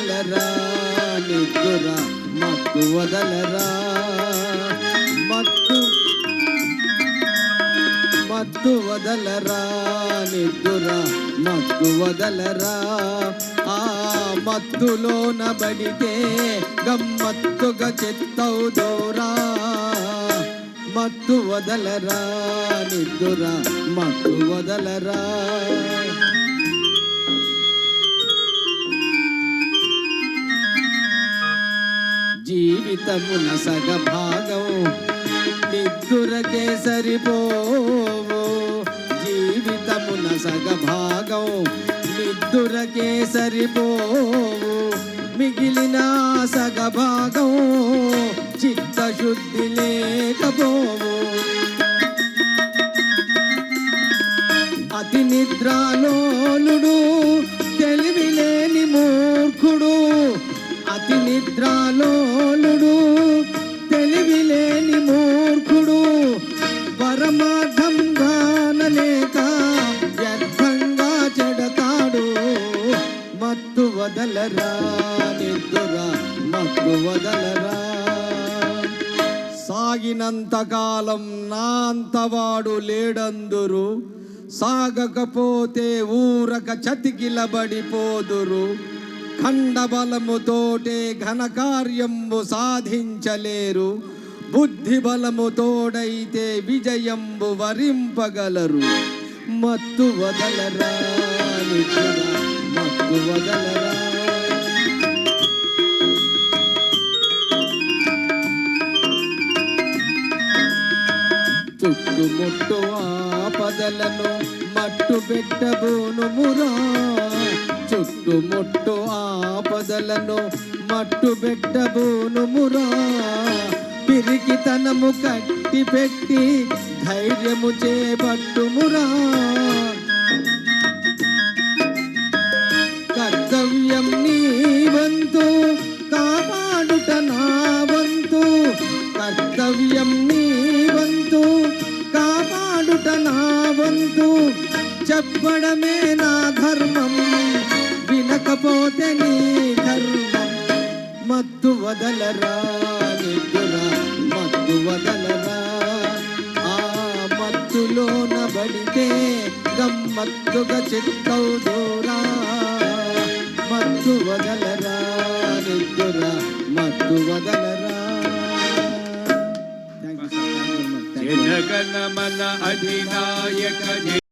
వదలరా నిద్దుర మత్తు వదలరా మత్తు వదలరా నిద్దుర మత్తు వదలరా ఆ మత్తులోన బడితే గమ్మత్తుగా చెత్తవుదోరా మత్తు వదలరా నిద్దుర మత్తు వదలరా జీవితమున సగ భాగం నిద్దురకే సరిపోవు జీవితమున సగ భాగం నిద్దురకే సరిపోవు మిగిలిన సగ భాగం చిత్తశుద్ధి లేకపోవు అతి నిద్రాలోలుడు తెలివిలేని మూర్ఖుడు అతి నిద్రాలోలుడు తెలివిలేని మూర్ఖుడు పరమార్థం గానలేక వ్యర్థంగా చెడతాడు మత్తు వదలరా నిద్దుర మత్తు వదలరా సాగినంతకాలం నా అంతవాడు లేడందురు సాగకపోతే ఊరక చతికిలబడిపోదురు ఖండబలముతోటే ఘనకార్యంబు సాధించలేరు బుద్ధి బలముతోడైతే విజయంబు వరింపగలరు మత్తు వదలరా నిద్దుర మత్తు వదలరా చుట్టుముట్టు ఆపదలను మట్టు పెట్టబోనుమురా చుట్టుముట్టు ఆపదలను మట్టు పెట్టబోనుమురా పిరికితనము కట్టి పెట్టి ధైర్యము చేపట్టుమురా కర్తవ్యం నీ వంతు కాపాడుట నా వంతు కర్తవ్యం నీ వంతు కాపాడుట నా వంతు చెప్పడమే నా ధర్మం వినకపోతే నీ ధర్మం మత్తు వదలరా నిద్దుర మత్తు వదలరా ఆ మత్తులోన బడితే గమ్మత్తుగా చిత్తవుదోరా మత్తు వదలరా నిద్దుర మత్తు వదలరా జనగణమన అధినాయక